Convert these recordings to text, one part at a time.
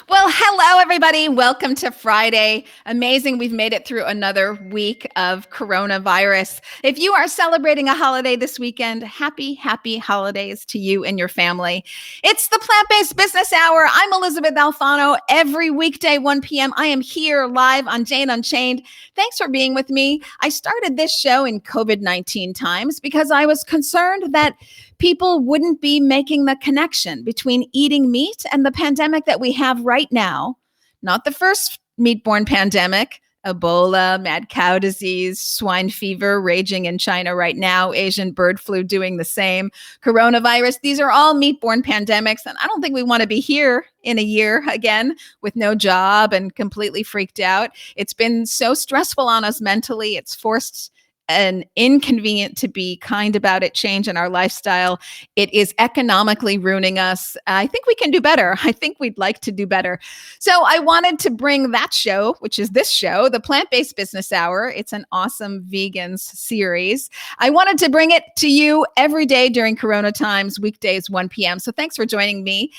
Well, hello, everybody. Welcome to Friday. Amazing. We've made it through another week of coronavirus. If you are celebrating a holiday this weekend, happy holidays to you and your family. It's the Plant-Based Business Hour. I'm Elysabeth Alfano. Every weekday, 1 p.m., I am here live on Jane Unchained. Thanks for being with me. I started this show in COVID-19 times because I was concerned that people wouldn't be making the connection between eating meat and the pandemic that we have right now. Not the first meat-borne pandemic, Ebola, mad cow disease, swine fever raging in China right now, Asian bird flu doing the same, coronavirus. These are all meat-borne pandemics, and I don't think we want to be here in a year again with no job and completely freaked out. It's been so stressful on us mentally. It's forced an inconvenient to be kind about it change in our lifestyle. It is economically ruining us. I think we can do better. I think we'd like to do better. So I wanted to bring that show, which is this show, the Plant-Based Business Hour. It's an awesome vegans series. I wanted to bring it to you every day during Corona times, weekdays, 1 p.m. So thanks for joining me.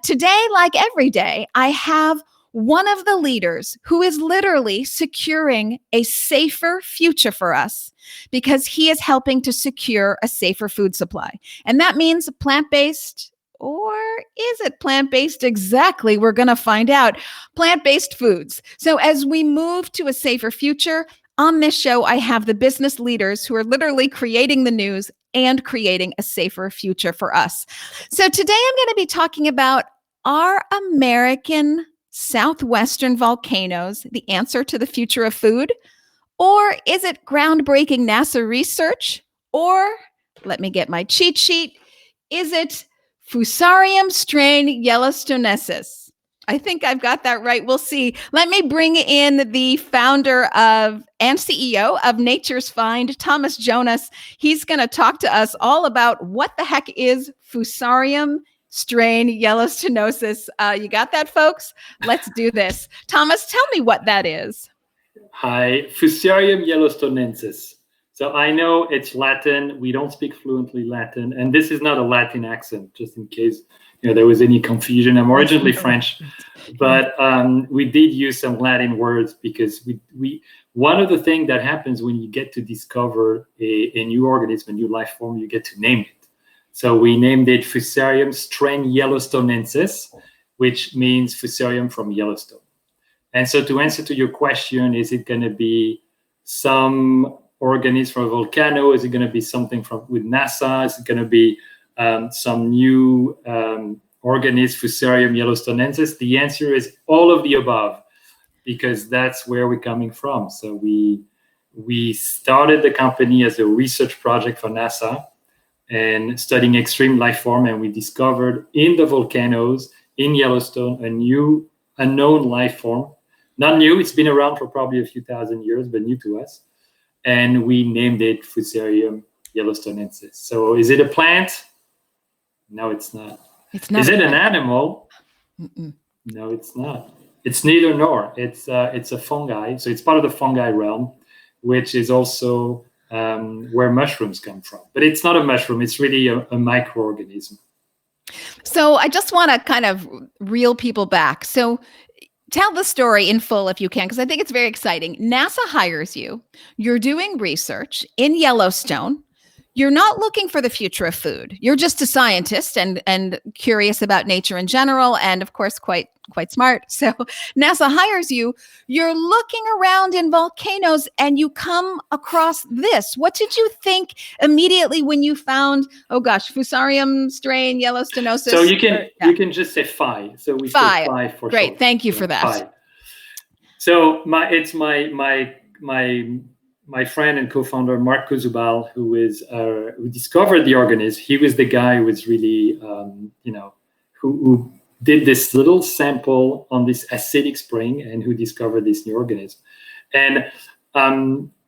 Today, like every day, I have one of the leaders who is literally securing a safer future for us because he is helping to secure a safer food supply. And that means plant-based, or is it plant-based exactly? We're going to find out. Plant-based foods. So as we move to a safer future, on this show, I have the business leaders who are literally creating the news and creating a safer future for us. So today I'm going to be talking about our American Southwestern volcanoes the answer to the future of food? Or is it groundbreaking NASA research? Or, let me get my cheat sheet, is it Fusarium strain Yellowstonensis? I think I've got that right. We'll see. Let me bring in the founder of and CEO of Nature's Fynd, Thomas Jonas. He's going to talk to us all about what the heck is Fusarium strain Yellowstonensis. You got that, folks? Let's do this. Thomas, tell me what that is. Hi, Fusarium Yellowstonensis. So I know it's Latin. We don't speak fluently Latin, and this is not a Latin accent, just in case there was any confusion. I'm originally French, but we did use some Latin words because we one of the things that happens when you get to discover a new organism, a new life form, you get to name it. So we named it Fusarium strain Yellowstonensis, which means Fusarium from Yellowstone. And so to answer to your question, is it going to be some organism from a volcano? Is it going to be something with NASA? Is it going to be some new organism, Fusarium Yellowstonensis? The answer is all of the above, because that's where we're coming from. So we started the company as a research project for NASA, and studying extreme life form, and we discovered in the volcanoes in Yellowstone a new unknown life form. Not new, it's been around for probably a few thousand years, but new to us. And we named it Fusarium Yellowstonensis. So is it a plant? No, it's not. It's not. Is it an animal? Mm-mm. No, it's not. It's neither nor. It's a fungi. So it's part of the fungi realm, which is also where mushrooms come from. But it's not a mushroom. It's really a microorganism. So I just want to kind of reel people back. So tell the story in full if you can, because I think it's very exciting. NASA hires you. You're doing research in Yellowstone. You're not looking for the future of food. You're just a scientist and curious about nature in general, and of course, quite smart. So NASA hires you. You're looking around in volcanoes, and you come across this. What did you think immediately when you found, Fusarium strain Yellowstonensis? So you can just say Phi. So we say Phi for Great, short. thank you for that. Phi. So it's my friend and co-founder Mark Kozubal, who discovered the organism. He was the guy who was really who did this little sample on this acidic spring and who discovered this new organism. And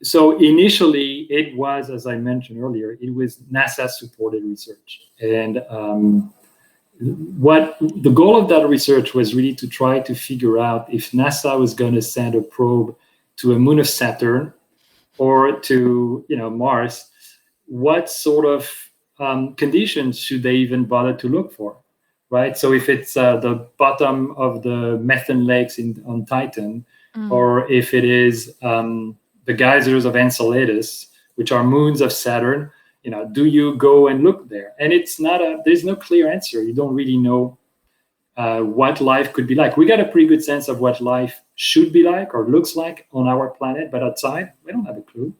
so initially it was, as I mentioned earlier, it was NASA supported research. And what the goal of that research was really to try to figure out if NASA was going to send a probe to a moon of Saturn or to Mars, what sort of conditions should they even bother to look for, right? So if it's the bottom of the methane lakes on Titan, or if it is the geysers of Enceladus, which are moons of Saturn, do you go and look there? And there's no clear answer. You don't really know what life could be like. We got a pretty good sense of what life should be like or looks like on our planet, but outside, we don't have a clue.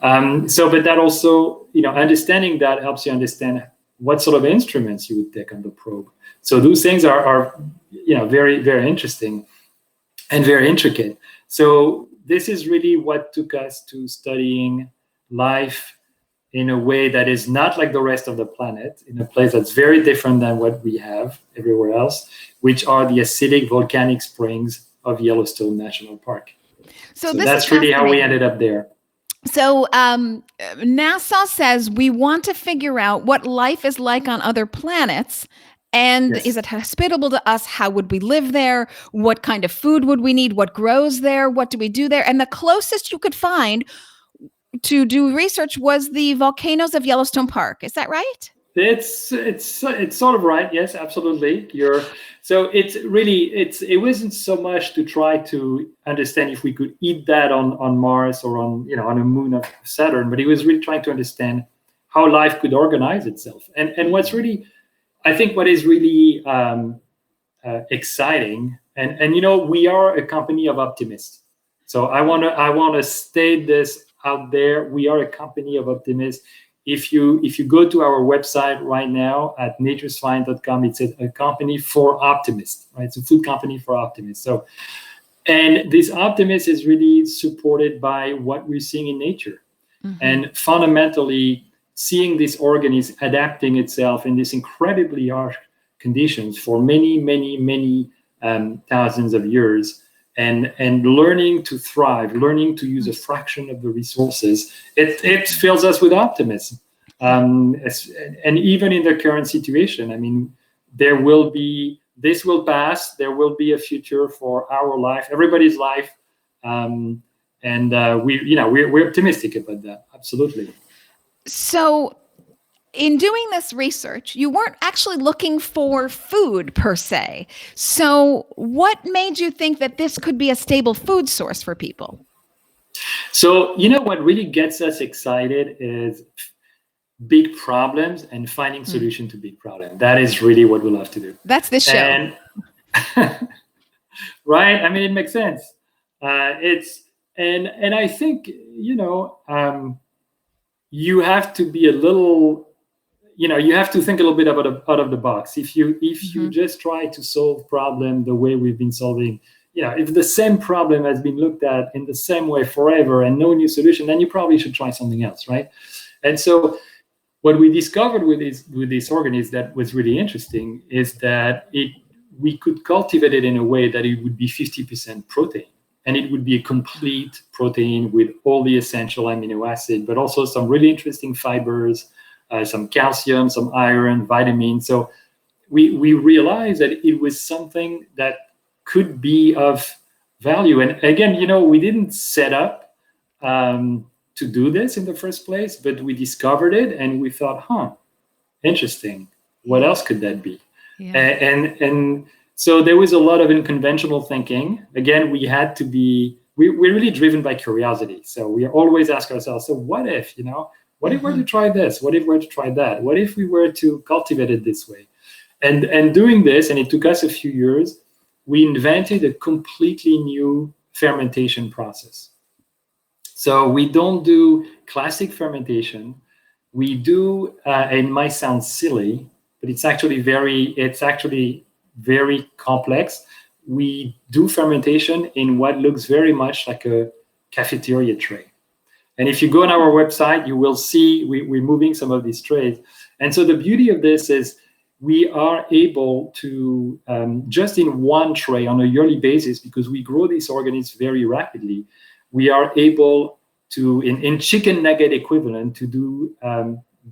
But that also, understanding that helps you understand what sort of instruments you would take on the probe. So those things are very, very interesting and very intricate. So this is really what took us to studying life in a way that is not like the rest of the planet, in a place that's very different than what we have everywhere else, which are the acidic volcanic springs of Yellowstone National Park. So that's really how we ended up there. So NASA says we want to figure out what life is like on other planets. And yes. Is it hospitable to us? How would we live there? What kind of food would we need? What grows there? What do we do there? And the closest you could find to do research was the volcanoes of Yellowstone Park. Is that right? It's sort of right. Yes, absolutely. It wasn't so much to try to understand if we could eat that on Mars or on a moon of Saturn, but it was really trying to understand how life could organize itself. And what's really, I think, what is really exciting, and we are a company of optimists. So I want to state this out there. We are a company of optimists. If you go to our website right now at naturesfynd.com, it's a company for optimists, right? It's a food company for optimists. So, and this optimism is really supported by what we're seeing in nature, and fundamentally seeing this organism adapting itself in these incredibly harsh conditions for many, many, many thousands of years. And learning to thrive, learning to use a fraction of the resources, it fills us with optimism. And even in the current situation, I mean, this will pass. There will be a future for our life, everybody's life, and we're optimistic about that. Absolutely. So, in doing this research, you weren't actually looking for food per se. So what made you think that this could be a stable food source for people? So, what really gets us excited is big problems and finding solution to big problems. That is really what we love to do. That's this show. And, right? I mean, it makes sense. And I think, you have to be a little, you have to think a little bit out of the box. If you just try to solve problem the way we've been solving, if the same problem has been looked at in the same way forever and no new solution, then you probably should try something else, right? And so what we discovered with this organism that was really interesting is that we could cultivate it in a way that it would be 50% protein. And it would be a complete protein with all the essential amino acids, but also some really interesting fibers, some calcium, some iron, vitamins. So we realized that it was something that could be of value. And again, we didn't set up to do this in the first place, but we discovered it and we thought, interesting. What else could that be? Yeah. And so there was a lot of unconventional thinking. Again, we're really driven by curiosity. So we always ask ourselves, so what if, what if we were to try this? What if we were to try that? What if we were to cultivate it this way? And doing this, and it took us a few years, we invented a completely new fermentation process. So we don't do classic fermentation. We do, it might sound silly, but it's actually very complex. We do fermentation in what looks very much like a cafeteria tray. And if you go on our website, you will see we're moving some of these trays. And so the beauty of this is we are able to, just in one tray on a yearly basis, because we grow these organisms very rapidly, we are able to, in chicken nugget equivalent, to do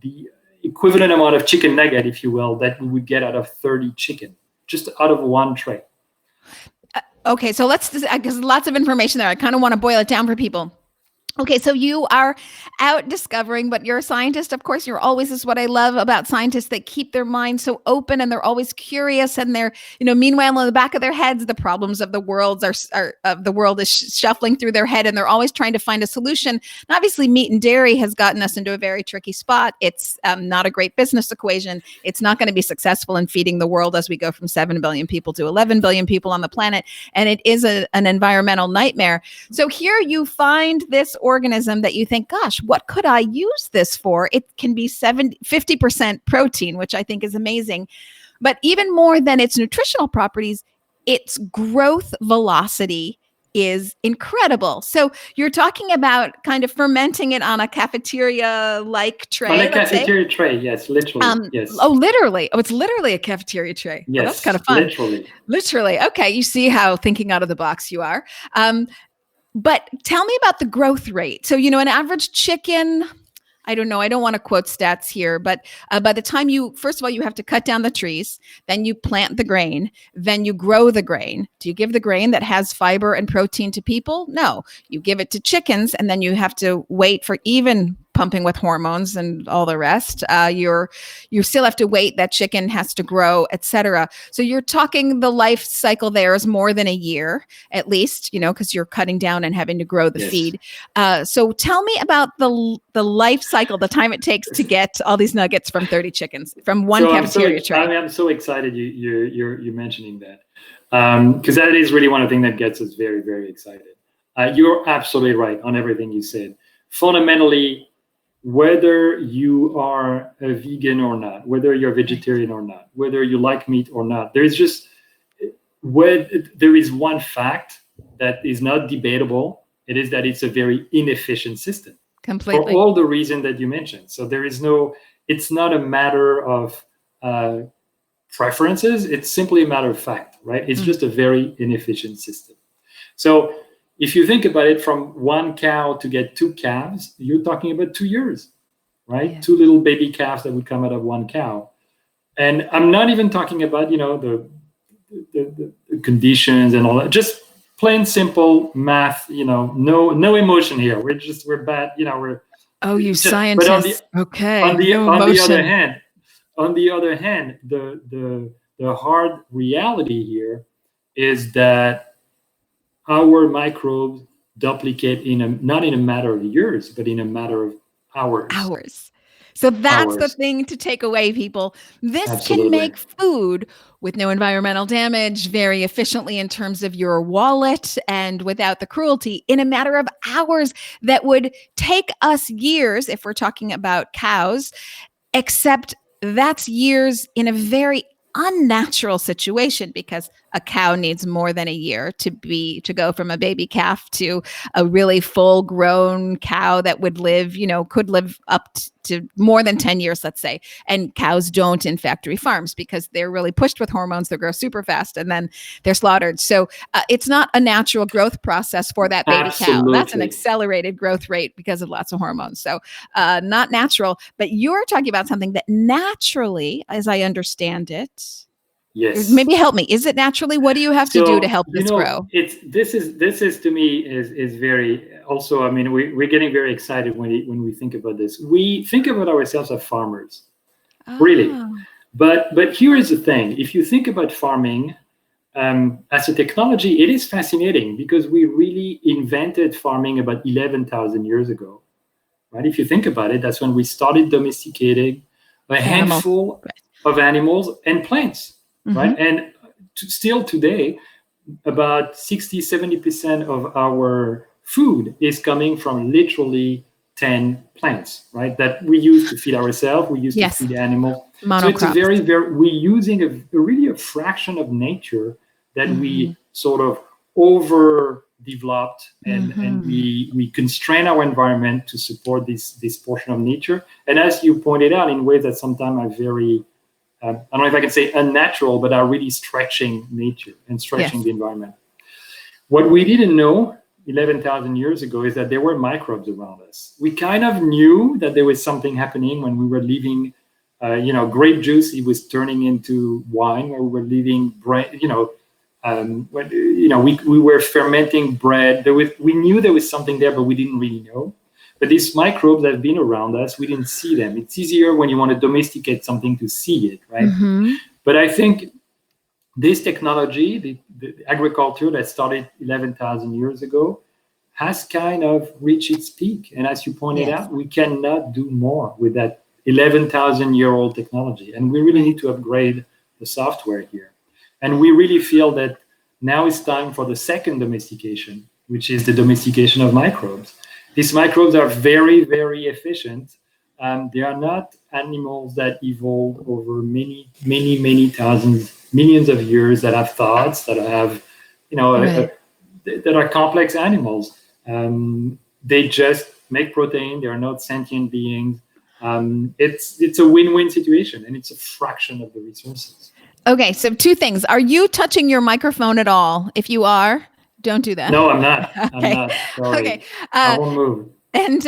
the equivalent amount of chicken nugget, if you will, that we would get out of 30 chicken, just out of one tray. Okay, so because lots of information there. I kind of want to boil it down for people. Okay, so you are out discovering, but you're a scientist. Of course, you're always, is what I love about scientists. They keep their minds so open and they're always curious. And they're, meanwhile, in the back of their heads, the problems of the world of the world is shuffling through their head, and they're always trying to find a solution. And obviously, meat and dairy has gotten us into a very tricky spot. It's not a great business equation. It's not going to be successful in feeding the world as we go from 7 billion people to 11 billion people on the planet. And it is an environmental nightmare. So here you find this organism that you think, gosh, what could I use this for? It can be 50% protein, which I think is amazing. But even more than its nutritional properties, its growth velocity is incredible. So you're talking about kind of fermenting it on a cafeteria-like tray. On a cafeteria tray, yes, literally. Yes. Oh, literally. Oh, it's literally a cafeteria tray. Yes, that's kind of fun. Literally. Okay, you see how thinking out of the box you are. But tell me about the growth rate. So, an average chicken, I don't know, I don't want to quote stats here, but by the time first of all, you have to cut down the trees, then you plant the grain, then you grow the grain. Do you give the grain that has fiber and protein to people? No, you give it to chickens, and then you have to wait for even pumping with hormones and all the rest. You still have to wait. That chicken has to grow, etc. So you're talking the life cycle there is more than a year, at least, because you're cutting down and having to grow the feed. So tell me about the life cycle, the time it takes to get all these nuggets from 30 chickens from one cafeteria tray. I'm so excited you're mentioning that, because that is really one of the things that gets us very, very excited. You're absolutely right on everything you said. Fundamentally, whether you are a vegan or not, whether you're a vegetarian or not, whether you like meat or not, there is one fact that is not debatable. It is that it's a very inefficient system. Completely. For all the reasons that you mentioned. So it's not a matter of preferences. It's simply a matter of fact, right? It's just a very inefficient system. So if you think about it, from one cow to get 2 calves, you're talking about 2 years, right? Yeah. 2 little baby calves that would come out of one cow. And I'm not even talking about, the conditions and all that. Just plain simple math, no emotion here. We're bad, you scientists. On the other hand, the hard reality here is that our microbes duplicate not in a matter of years, but in a matter of hours. So that's the thing to take away, people. This Absolutely. Can make food with no environmental damage very efficiently in terms of your wallet and without the cruelty in a matter of hours that would take us years if we're talking about cows, except that's years in a very unnatural situation, because a cow needs more than a year to go from a baby calf to a really full grown cow that would live, could live up to more than 10 years, let's say. And cows don't in factory farms because they're really pushed with hormones that grow super fast and then they're slaughtered. So it's not a natural growth process for that baby cow. That's an accelerated growth rate because of lots of hormones. So not natural, but you're talking about something that naturally, as I understand it, yes. Maybe help me. Is it naturally? What do you have to do to help this grow? This is to me is very also. I mean, we're getting very excited when we think about this. We think about ourselves as farmers, really. But here is the thing: if you think about farming as a technology, it is fascinating because we really invented farming about 11,000 years ago, right? If you think about it, that's when we started domesticating a handful of animals and plants. Right. And still today, about 60-70% of our food is coming from literally 10 plants, right? That we use to feed ourselves, we use to feed animals. So it's we're using really a fraction of nature that we sort of overdeveloped and we constrain our environment to support this portion of nature. And as you pointed out, in ways that sometimes are very I don't know if I can say unnatural, but are really stretching nature and stretching the environment. What we didn't know 11,000 years ago is that there were microbes around us. We kind of knew that there was something happening when we were leaving, grape juice, it was turning into wine, or we were leaving, When we were fermenting bread. We knew there was something there, but we didn't really know. But these microbes have been around us. We didn't see them. It's easier when you want to domesticate something to see it, right? Mm-hmm. But I think this technology, the agriculture that started 11,000 years ago, has kind of reached its peak. And as you pointed out, we cannot do more with that 11,000-year-old technology. And we really need to upgrade the software here. And we really feel that now it's time for the second domestication, which is the domestication of microbes. These microbes are very, very efficient. They are not animals that evolved over many, many, many thousands, millions of years, that have thoughts, that have, that are complex animals. They just make protein. They are not sentient beings. It's a win-win situation, and it's a fraction of the resources. Okay, so two things. Are you touching your microphone at all? If you are, don't do that. No, I'm not. Okay. I'm not. Sorry. Okay. I won't move. And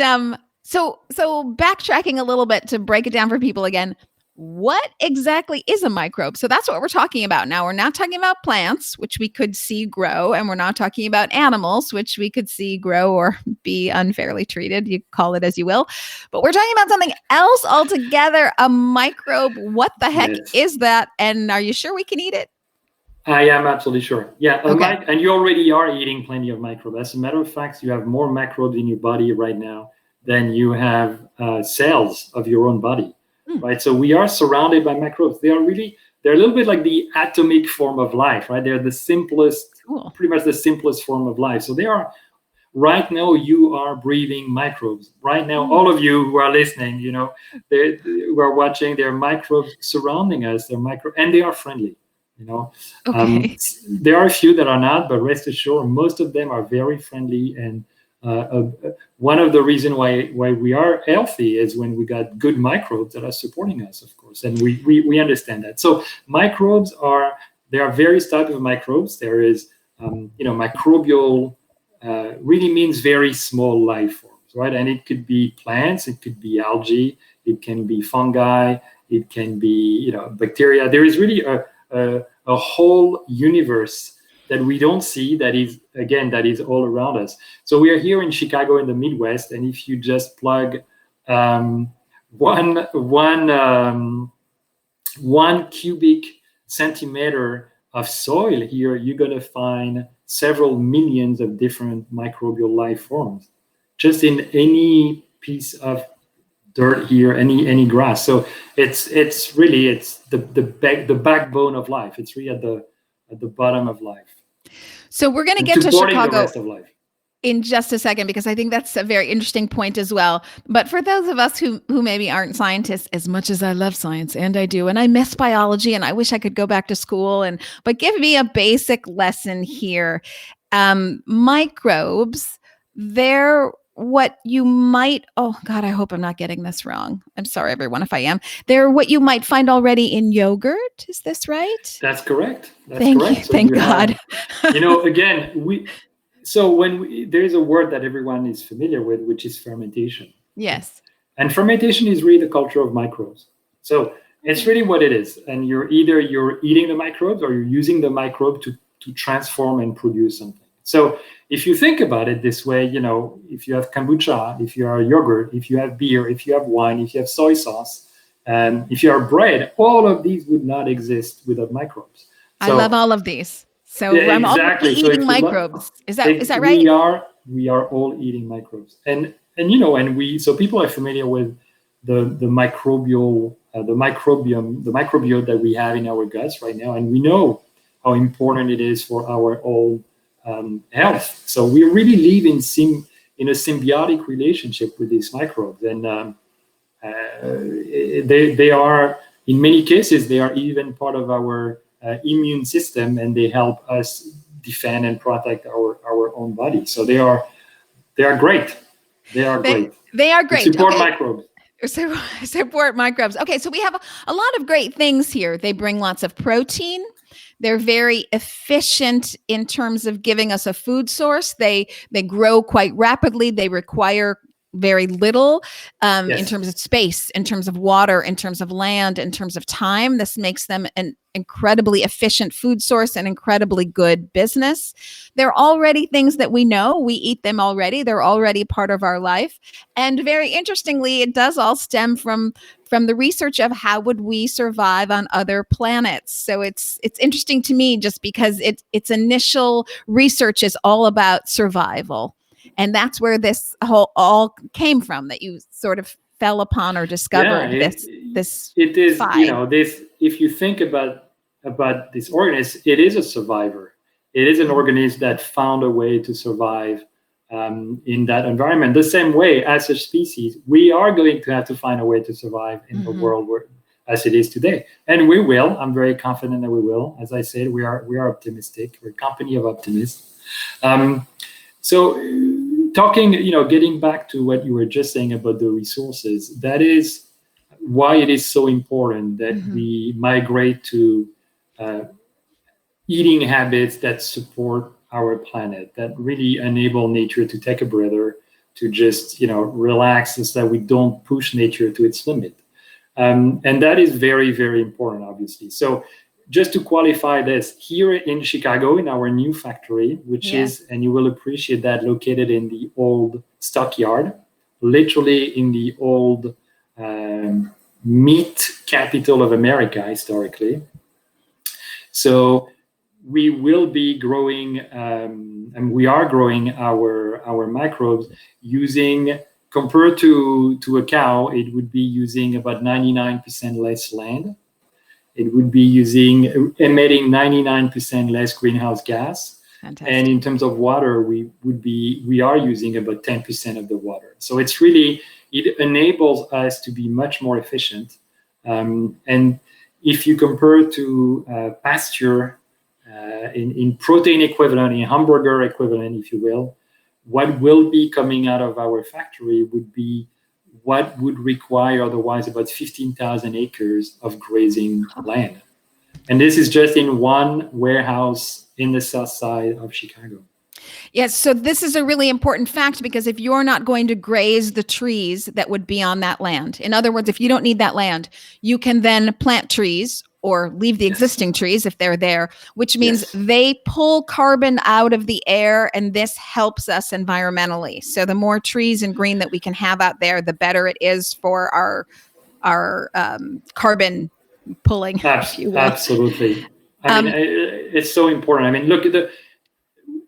so backtracking a little bit to break it down for people again, what exactly is a microbe? So that's what we're talking about now. We're not talking about plants, which we could see grow, and we're not talking about animals, which we could see grow or be unfairly treated. You call it as you will. But we're talking about something else altogether, a microbe. What the heck is that? And are you sure we can eat it? I am absolutely sure. Yeah. Okay. And you already are eating plenty of microbes. As a matter of fact, you have more microbes in your body right now than you have cells of your own body. Right, so we are surrounded by microbes. They're a little bit like the atomic form of life, right? They're the simplest, pretty much the simplest form of life. So they are, right now, you are breathing microbes. Right now, all of you who are listening, who are watching, there are microbes surrounding us. And they are friendly. There are a few that are not, but rest assured, most of them are very friendly. And one of the reasons why we are healthy is when we got good microbes that are supporting us, of course, and we understand that. So microbes there are various types of microbes. There is, microbial really means very small life forms, right? And it could be plants, it could be algae, it can be fungi, it can be bacteria. There is really a whole universe that we don't see, that is all around us. So we are here in Chicago in the Midwest, and if you just plug one cubic centimeter of soil here, you're going to find several millions of different microbial life forms, just in any piece of dirt here, any grass. So it's really the backbone of life. It's really at the bottom of life. So we're going to get to Chicago in just a second, because I think that's a very interesting point as well. But for those of us who maybe aren't scientists, as much as I love science, and I do, and I miss biology, and I wish I could go back to school, but give me a basic lesson here. Microbes, they're what you might, oh God, I hope I'm not getting this wrong. I'm sorry, everyone, if I am. They're what you might find already in yogurt. Is this right? That's correct. Thank you. So Thank God. Again, there's a word that everyone is familiar with, which is fermentation. Yes. And fermentation is really the culture of microbes. So it's really what it is. And you're eating the microbes, or you're using the microbe to transform and produce something. So if you think about it this way, if you have kombucha, if you have yogurt, if you have beer, if you have wine, if you have soy sauce, and if you have bread, all of these would not exist without microbes. I love all of these. So yeah, I'm exactly. All eating microbes. Is that right? We are all eating microbes, and so people are familiar with the microbiome that we have in our guts right now, and we know how important it is for our own health. So we really live in a symbiotic relationship with these microbes, and they are, in many cases, they are even part of our immune system, and they help us defend and protect our own body. So they are great. They are great. They are great. They support microbes. Support microbes. Okay, so we have a lot of great things here. They bring lots of protein. They're very efficient in terms of giving us a food source. They grow quite rapidly. They require very little in Yes. terms of space, in terms of water, in terms of land, in terms of time. This makes them an incredibly efficient food source and incredibly good business. They're already things that we know. We eat them already. They're already part of our life. And very interestingly, it does all stem from the research of how would we survive on other planets. So it's interesting to me just because its initial research is all about survival. And that's where this whole all came from, that you sort of fell upon or discovered this it is Phi. This, if you think about this organism, it is a survivor. It is an organism that found a way to survive in that environment. The same way, as a species, we are going to have to find a way to survive in the world as it is today, and we will. I'm very confident that we will. As I said, we are optimistic. We're a company of optimists. So talking, getting back to what you were just saying about the resources, that is why it is so important that we migrate to eating habits that support our planet, that really enable nature to take a breather, to just, relax, and so that we don't push nature to its limit. And that is very, very important, obviously. So just to qualify this, here in Chicago, in our new factory, which is, and you will appreciate that, located in the old stockyard, literally in the old meat capital of America, historically. So we will be growing, and we are growing our microbes using, compared to a cow, it would be using about 99% less land. It would be emitting 99% less greenhouse gas. Fantastic. And in terms of water, we are using about 10% of the water. So it's really, it enables us to be much more efficient. And if you compare to pasture, in protein equivalent, in hamburger equivalent, if you will, what will be coming out of our factory would be what would require otherwise about 15,000 acres of grazing land. And this is just in one warehouse in the south side of Chicago. Yes, so this is a really important fact, because if you're not going to graze the trees that would be on that land, in other words, if you don't need that land, you can then plant trees or leave the existing trees if they're there, which means they pull carbon out of the air, and this helps us environmentally. So the more trees and green that we can have out there, the better it is for our carbon pulling. Absolutely. I mean, it's so important. I mean, look at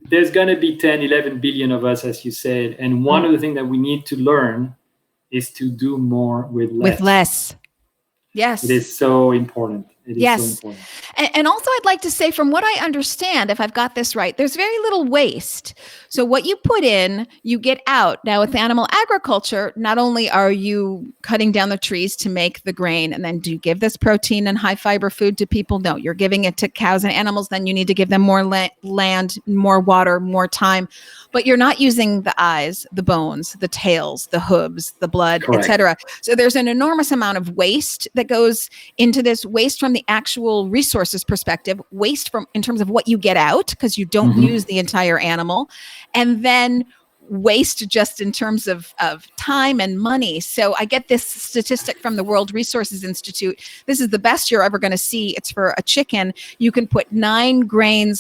there's going to be 10, 11 billion of us, as you said. And one of the things that we need to learn is to do more with less. Yes. It is so important. It is so important. And also, I'd like to say, from what I understand, if I've got this right, there's very little waste. So what you put in, you get out. Now, with animal agriculture, not only are you cutting down the trees to make the grain, and then do you give this protein and high fiber food to people? No, you're giving it to cows and animals. Then you need to give them more land, more water, more time. But you're not using the eyes, the bones, the tails, the hooves, the blood, etc. So there's an enormous amount of waste that goes into this, waste from the actual resources perspective, waste from in terms of what you get out, because you don't use the entire animal, and then waste just in terms of time and money. So I get this statistic from the World Resources Institute. This is the best you're ever going to see. It's for a chicken. You can put 9 calories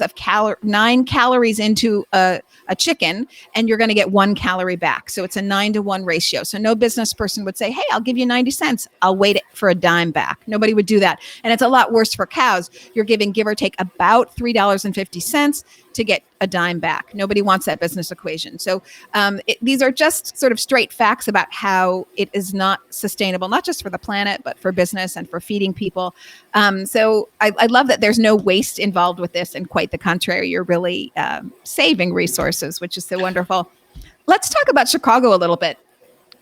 into a chicken, and you're going to get 1 calorie back. So it's a 9-to-1 ratio. So no business person would say, hey, I'll give you 90 cents. I'll wait for a dime back. Nobody would do that. And it's a lot worse for cows. You're giving, give or take, about $3.50 to get a dime back. Nobody wants that business equation. So these are just sort of straight facts about how it is not sustainable, not just for the planet, but for business and for feeding people. So I love that there's no waste involved with this, and quite the contrary, you're really saving resources, which is so wonderful. Let's talk about Chicago a little bit,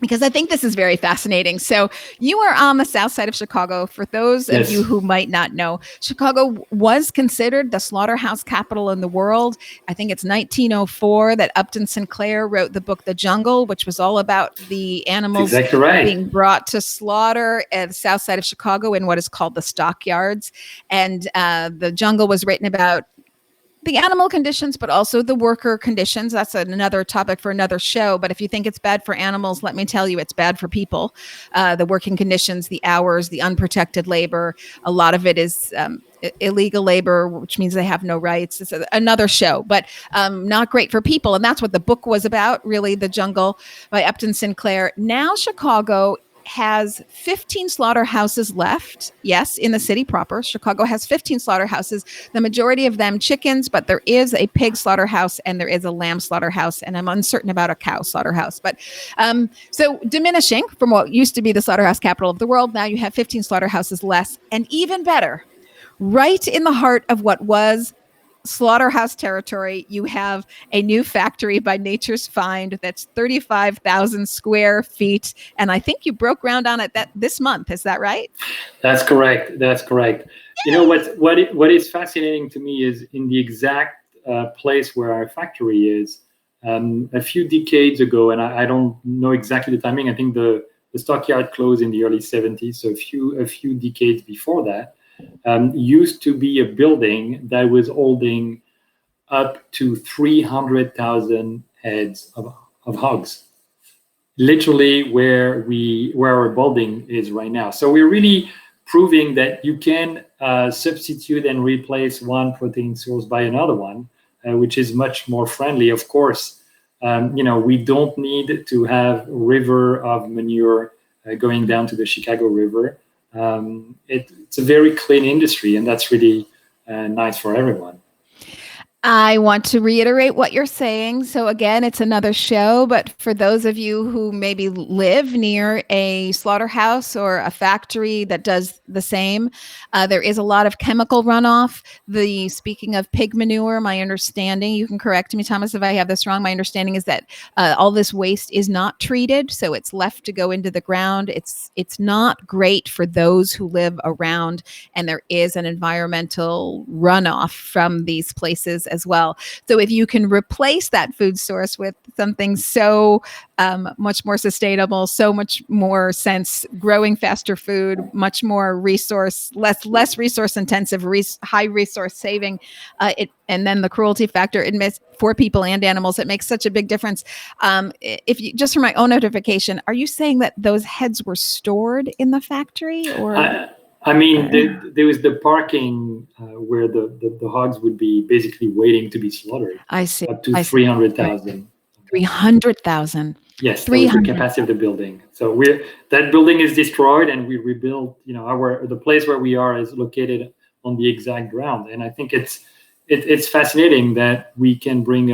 because I think this is very fascinating. So you are on the south side of Chicago. For those of you who might not know, Chicago was considered the slaughterhouse capital in the world. I think it's 1904 that Upton Sinclair wrote the book The Jungle, which was all about the animals being brought to slaughter at the south side of Chicago in what is called the stockyards. And The Jungle was written about the animal conditions, but also the worker conditions. That's another topic for another show. But if you think it's bad for animals, let me tell you, it's bad for people. The working conditions, the hours, the unprotected labor, a lot of it is illegal labor, which means they have no rights. It's another show, but not great for people. And that's what the book was about, really, The Jungle by Upton Sinclair. Now Chicago has 15 slaughterhouses left. Yes, in the city proper. Chicago has 15 slaughterhouses, the majority of them chickens, but there is a pig slaughterhouse and there is a lamb slaughterhouse, and I'm uncertain about a cow slaughterhouse. But so diminishing from what used to be the slaughterhouse capital of the world, now you have 15 slaughterhouses less. And even better, right in the heart of what was slaughterhouse territory, you have a new factory by Nature's Fynd that's 35,000 square feet, and I think you broke ground on it this month. Is that right? That's correct. That's correct. Yay! You know what is fascinating to me is in the exact place where our factory is. A few decades ago, and I don't know exactly the timing. I think the stockyard closed in the early 70s, so a few decades before that. Used to be a building that was holding up to 300,000 heads of hogs, literally where our building is right now. So we're really proving that you can substitute and replace one protein source by another one, which is much more friendly. Of course, we don't need to have a river of manure going down to the Chicago River. It's a very clean industry, and that's really nice for everyone. I want to reiterate what you're saying. So again, it's another show, but for those of you who maybe live near a slaughterhouse or a factory that does the same, there is a lot of chemical runoff. Speaking of pig manure, my understanding, you can correct me, Thomas, if I have this wrong, my understanding is that all this waste is not treated, so it's left to go into the ground. It's not great for those who live around, and there is an environmental runoff from these places as well. So if you can replace that food source with something so much more sustainable, so much more sense, growing faster food, much more less resource intensive, high resource saving, and then the cruelty factor, for people and animals, it makes such a big difference. If you, just for my own notification, are you saying that those heads were stored in the factory, or? There was the parking where the hogs would be basically waiting to be slaughtered. I see. Up to 300,000. 300,000. Yes, that was the capacity of the building. So that building is destroyed, and we rebuilt. The place where we are is located on the exact ground, and I think it's fascinating that we can bring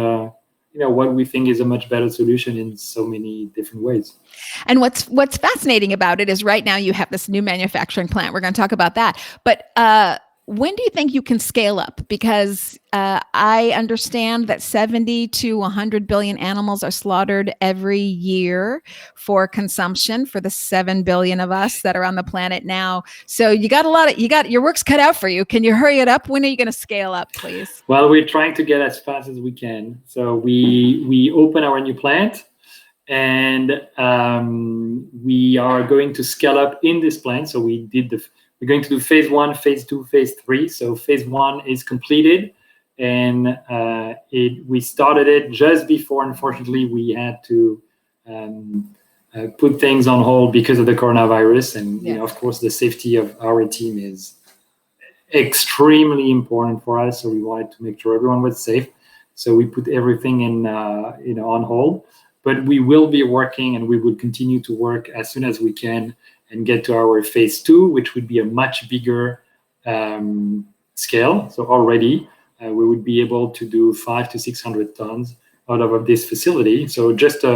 what we think is a much better solution in so many different ways. And what's fascinating about it is right now you have this new manufacturing plant. We're going to talk about that. But when do you think you can scale up? Because I understand that 70 to 100 billion animals are slaughtered every year for consumption for the 7 billion of us that are on the planet now. So you got your work's cut out for you. Can you hurry it up? When are you going to scale up, please? Well, we're trying to get as fast as we can. So we open our new plant, and we are going to scale up in this plant. So we're going to do phase 1, phase 2, phase 3. So phase 1 is completed, and we started it just before, unfortunately, we had to put things on hold because of the coronavirus. And of course, the safety of our team is extremely important for us. So we wanted to make sure everyone was safe. So we put everything on hold. But we will be working, and we will continue to work as soon as we can and get to our phase 2, which would be a much bigger scale. So already we would be able to do 500 to 600 tons out of this facility. So think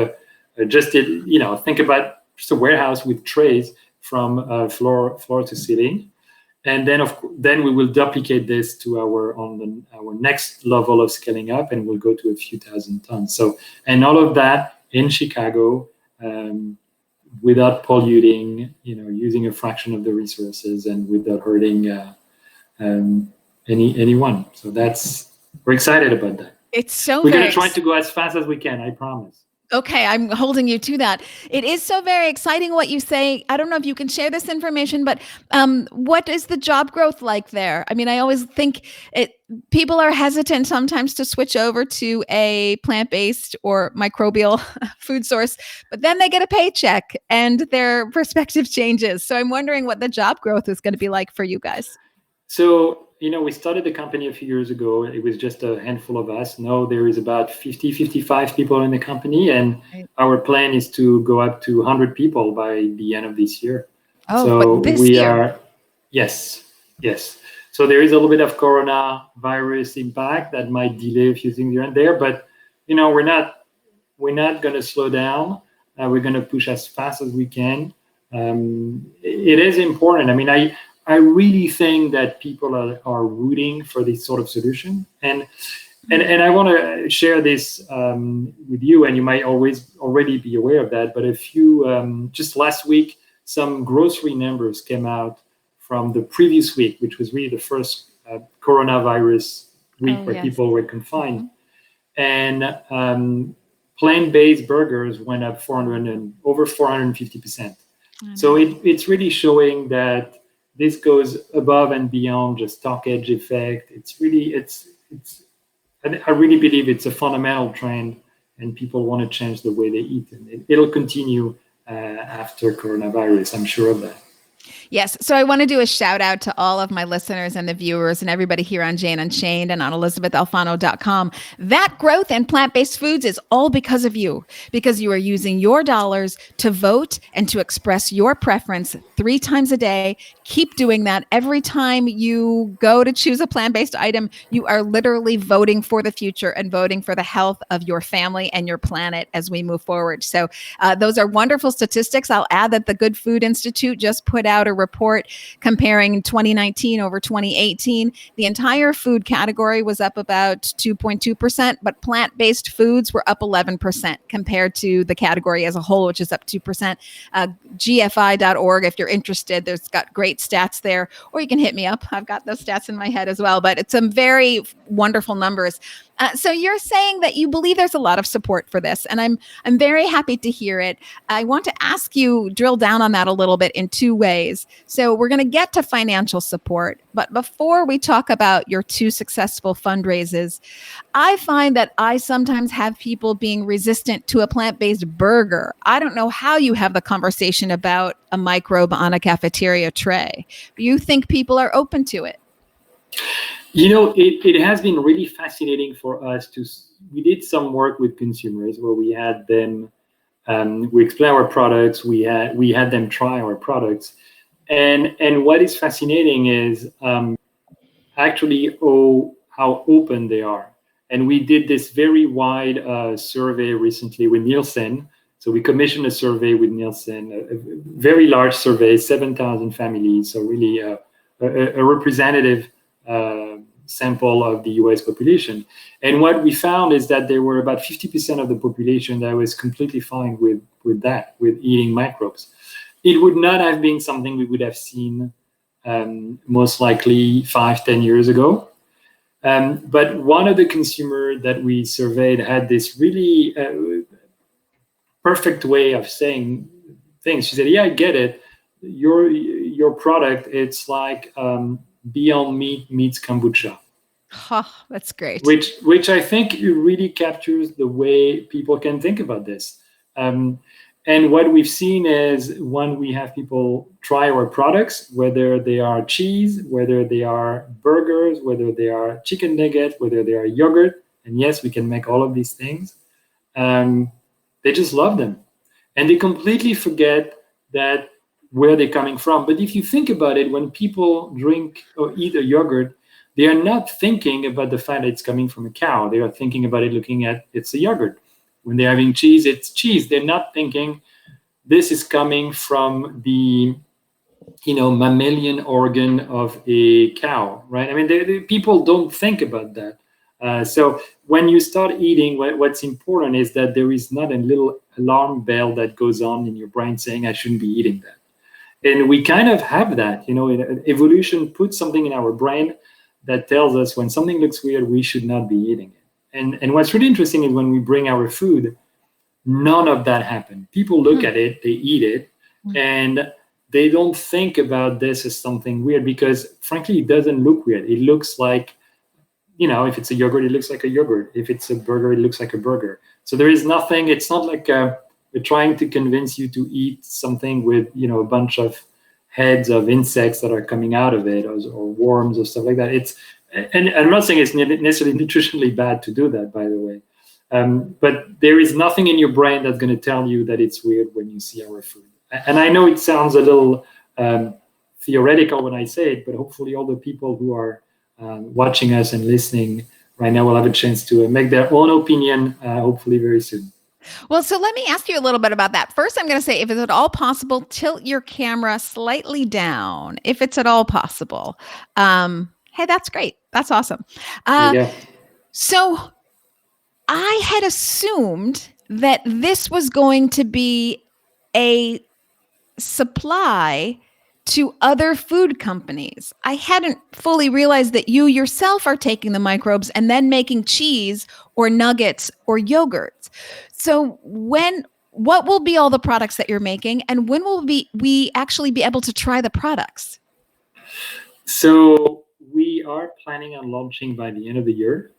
about just a warehouse with trays from floor to ceiling, and then we will duplicate this to our next level of scaling up, and we'll go to a few thousand tons. So, and all of that in Chicago, without polluting, using a fraction of the resources, and without hurting anyone. So we're excited about that. It's so we're going to try to go as fast as we can, I promise. Okay, I'm holding you to that. It is so very exciting what you say. I don't know if you can share this information, but what is the job growth like there? I mean, I always think people are hesitant sometimes to switch over to a plant-based or microbial food source, but then they get a paycheck and their perspective changes. So I'm wondering what the job growth is going to be like for you guys. So, we started the company a few years ago. It was just a handful of us. Now there is about 50, 55 people in the company, and Right. our plan is to go up to 100 people by the end of this year. Oh, So but this we year. are, yes. So there is a little bit of coronavirus impact that might delay a few things here and there, but we're not going to slow down. We're going to push as fast as we can. It is important. I mean, I really think that people are rooting for this sort of solution, and I want to share this with you, and you might already be aware of that. But just last week, some grocery numbers came out from the previous week, which was really the first coronavirus week where yes. people were confined, and plant-based burgers went up over 450%. So it's really showing that this goes above and beyond just stock edge effect. I really believe it's a fundamental trend, and people want to change the way they eat, and it'll continue after coronavirus. I'm sure of that. Yes. So I want to do a shout out to all of my listeners and the viewers and everybody here on Jane Unchained and on ElysabethAlfano.com. That growth in plant-based foods is all because of you, because you are using your dollars to vote and to express your preference 3 times a day. Keep doing that. Every time you go to choose a plant-based item, you are literally voting for the future and voting for the health of your family and your planet as we move forward. So those are wonderful statistics. I'll add that the Good Food Institute just put out a report comparing 2019 over 2018. The entire food category was up about 2.2%, but plant-based foods were up 11% compared to the category as a whole, which is up 2%. GFI.org, if you're interested, there's got great stats there, or you can hit me up. I've got those stats in my head as well, but it's some very wonderful numbers. So you're saying that you believe there's a lot of support for this, and I'm very happy to hear it. I want to ask you, drill down on that a little bit in 2 ways. So we're going to get to financial support, but before we talk about your 2 successful fundraisers, I find that I sometimes have people being resistant to a plant-based burger. I don't know how you have the conversation about a microbe on a cafeteria tray. Do you think people are open to it? It has been really fascinating for us we did some work with consumers where we had them, we explained our products, we had them try our products. And what is fascinating is actually how open they are. And we did this very wide survey recently with Nielsen. So we commissioned a survey with Nielsen, a very large survey, 7,000 families. So really a representative sample of the US population. And what we found is that there were about 50% of the population that was completely fine with eating microbes. It would not have been something we would have seen most likely 5-10 years ago. But one of the consumers that we surveyed had this really perfect way of saying things. She said, "Yeah, I get it. Your product, it's like Beyond Meat meets kombucha." Oh, that's great. Which I think really captures the way people can think about this. And what we've seen is when we have people try our products, whether they are cheese, whether they are burgers, whether they are chicken nuggets, whether they are yogurt, and yes, we can make all of these things, they just love them. And they completely forget that where they're coming from. But if you think about it, when people drink or eat a yogurt, they are not thinking about the fact that it's coming from a cow. They are thinking about it looking at it's a yogurt. When they're having cheese, it's cheese. They're not thinking this is coming from the mammalian organ of a cow, right? I mean, people don't think about that. So when you start eating, what's important is that there is not a little alarm bell that goes on in your brain saying, I shouldn't be eating that. And we kind of have that, evolution puts something in our brain that tells us when something looks weird, we should not be eating it. And what's really interesting is when we bring our food, None of that happened. People look at it, they eat it, and they don't think about this as something weird, because frankly, it doesn't look weird. It looks like, if it's a yogurt, it looks like a yogurt. If it's a burger, it looks like a burger. So there is nothing, it's not like we're trying to convince you to eat something with, a bunch of heads of insects that are coming out of it, or worms or stuff like that. And I'm not saying it's necessarily nutritionally bad to do that, by the way. But there is nothing in your brain that's going to tell you that it's weird when you see our food. And I know it sounds a little theoretical when I say it, but hopefully all the people who are watching us and listening right now will have a chance to make their own opinion, hopefully very soon. Well, so let me ask you a little bit about that. First, I'm going to say, if it's at all possible, tilt your camera slightly down, if it's at all possible. Hey, that's great. That's awesome. So I had assumed that this was going to be a supply to other food companies. I hadn't fully realized that you yourself are taking the microbes and then making cheese or nuggets or yogurts. So what will be all the products that you're making, and when will we actually be able to try the products? So we are planning on launching by the end of the year.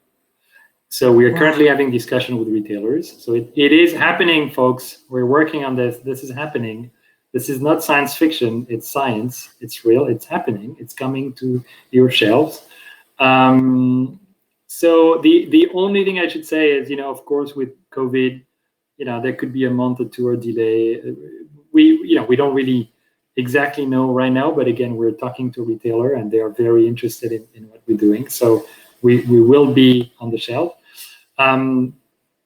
So we are currently having discussion with retailers. So it is happening, folks. We're working on this. This is happening. This is not science fiction. It's science. It's real. It's happening. It's coming to your shelves. So the only thing I should say is, of course, with COVID, there could be a month or two or delay. We don't really exactly know right now, but again, we're talking to a retailer and they are very interested in what we're doing. So we will be on the shelf.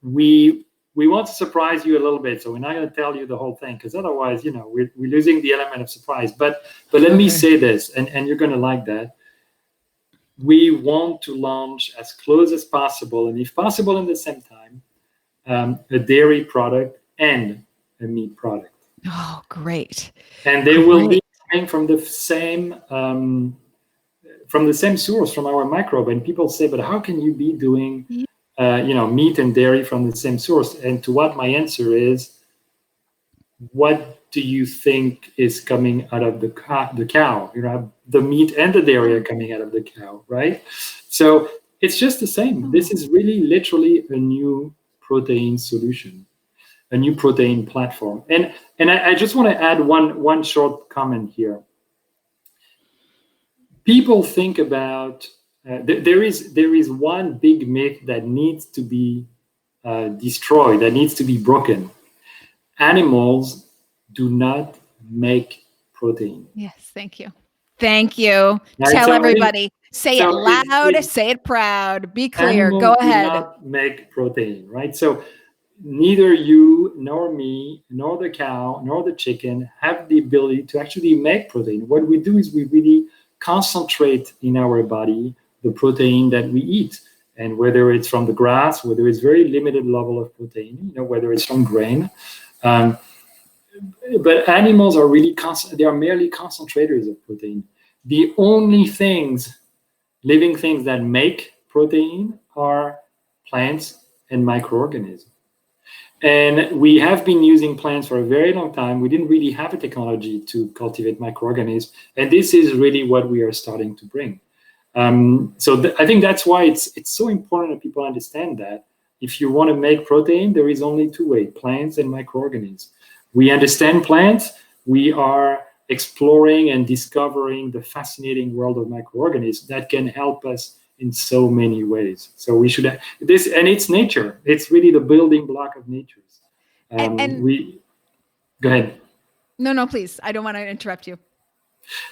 We want to surprise you a little bit, so we're not going to tell you the whole thing, because otherwise, we're losing the element of surprise. But let me say this, and you're going to like that. We want to launch as close as possible, and if possible in the same time, a dairy product and a meat product. Oh, great! And they will be coming from the same source, from our microbe. And people say, but how can you be doing meat and dairy from the same source? And to what my answer is, what do you think is coming out of the cow? The meat and the dairy are coming out of the cow, right? So it's just the same. This is really literally a new protein solution, a new protein platform. And I just want to add one short comment here. People think about there is one big myth that needs to be destroyed, that needs to be broken. Animals do not make protein. Yes, thank you. Thank you. Tell everybody. Say it loud, say it proud, be clear. Go ahead. Do not make protein, right? So neither you nor me nor the cow nor the chicken have the ability to actually make protein. What we do is we really concentrate in our body the protein that we eat, and whether it's from the grass, whether it's very limited level of protein, whether it's from grain. But animals are really they are merely concentrators of protein. The only living things that make protein are plants and microorganisms. And we have been using plants for a very long time. We didn't really have a technology to cultivate microorganisms. And this is really what we are starting to bring. I think that's why it's so important that people understand that if you want to make protein, there is only two ways: plants and microorganisms. We understand plants. We are exploring and discovering the fascinating world of microorganisms that can help us in so many ways. So we should have this, and it's nature. It's really the building block of nature. Go ahead. No, please. I don't want to interrupt you.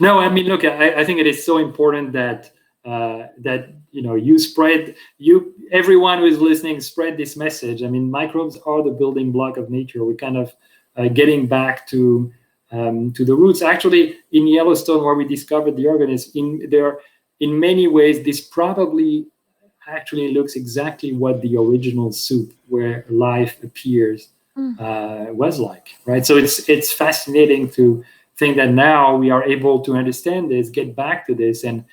No, I mean, look, I think it is so important that everyone who is listening, spread this message. I mean, microbes are the building block of nature. We're kind of getting back to the roots. Actually, in Yellowstone, where we discovered the organism, in many ways, this probably actually looks exactly what the original soup where life appears was like, right? So it's fascinating to think that now we are able to understand this, get back to this, and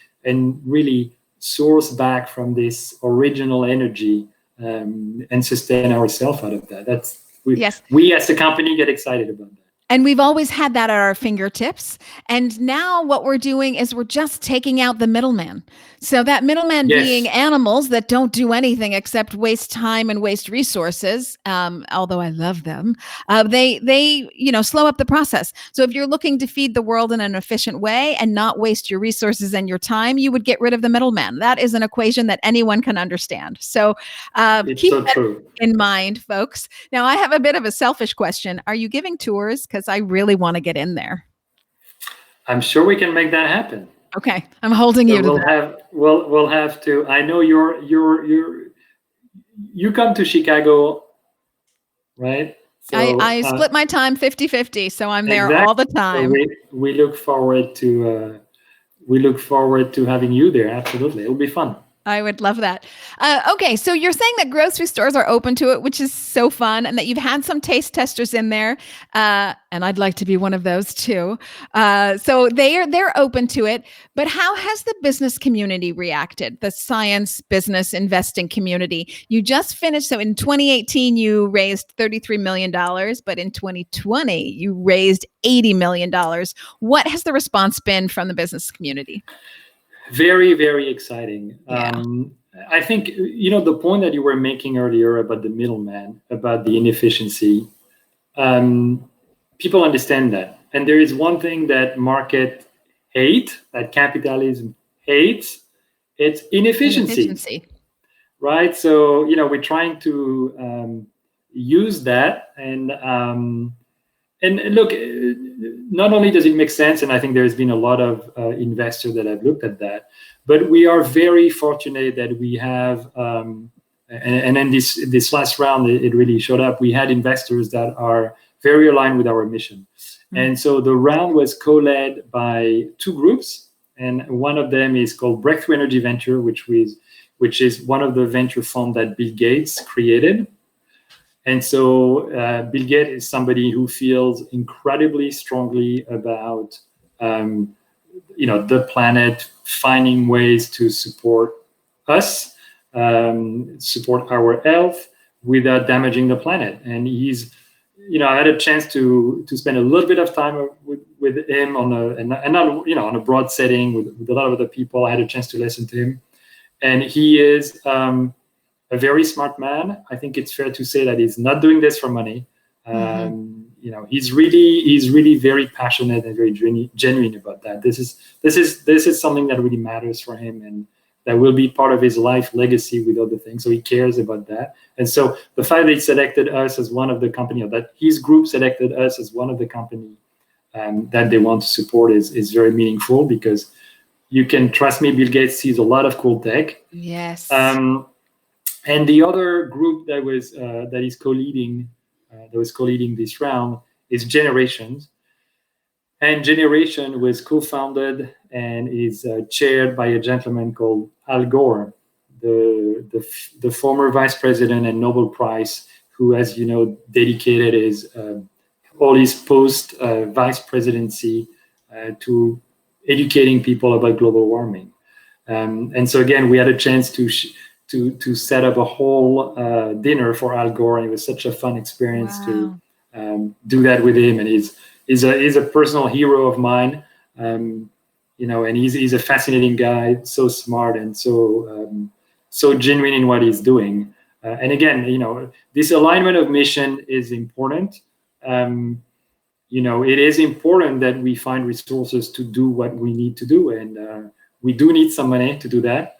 really source back from this original energy and sustain ourselves out of that. We as a company get excited about that. And we've always had that at our fingertips. And now what we're doing is we're just taking out the middleman. So that middleman being animals that don't do anything except waste time and waste resources. Although I love them, they slow up the process. So if you're looking to feed the world in an efficient way and not waste your resources and your time, you would get rid of the middleman. That is an equation that anyone can understand. So keep that in mind, folks. Now, I have a bit of a selfish question. Are you giving tours? Because I really want to get in there. I'm sure we can make that happen. Okay, I'm holding you to that. We'll have to. I know you come to Chicago, right? So, I split my time 50-50, so I'm there all the time. So we look forward to having you there. Absolutely, it'll be fun. I would love that. Okay, so you're saying that grocery stores are open to it, which is so fun, and that you've had some taste testers in there, and I'd like to be one of those too. So they're open to it, but how has the business community reacted? The science, business, investing community. You just finished. So in 2018, you raised $33 million, but in 2020, you raised $80 million. What has the response been from the business community? Very, very exciting. Yeah. I think, the point that you were making earlier about the middleman, about the inefficiency, people understand that. And there is one thing that market hate, that capitalism hates, it's inefficiency. Right? So, we're trying to use that and look, not only does it make sense, and I think there's been a lot of investors that have looked at that, but we are very fortunate that we have, and then this last round, it really showed up. We had investors that are very aligned with our mission. Mm-hmm. And so the round was co-led by two groups, and one of them is called Breakthrough Energy Venture, which is one of the venture funds that Bill Gates created. And so Bill Gates is somebody who feels incredibly strongly about, the planet, finding ways to support us, support our health without damaging the planet. And he's, I had a chance to spend a little bit of time with him on a broad setting with a lot of other people. I had a chance to listen to him, and he is a very smart man. I think it's fair to say that he's not doing this for money. He's really very passionate and very genuine about that. This is something that really matters for him, and that will be part of his life legacy with other things. So he cares about that. And so the fact that he selected us as one of the company, or that his group selected us as one of the company that they want to support is very meaningful, because you can trust me, Bill Gates sees a lot of cool tech. Yes. And the other group that was co-leading this round is Generations. And Generation was co-founded and is chaired by a gentleman called Al Gore, the former vice president and Nobel Prize, who, as you know, dedicated all his post vice presidency to educating people about global warming. And so again, we had a chance to set up a whole dinner for Al Gore, and it was such a fun experience to do that with him. And he's a personal hero of mine, and he's a fascinating guy, so smart and so genuine in what he's doing. And again, this alignment of mission is important. It is important that we find resources to do what we need to do, and we do need some money to do that.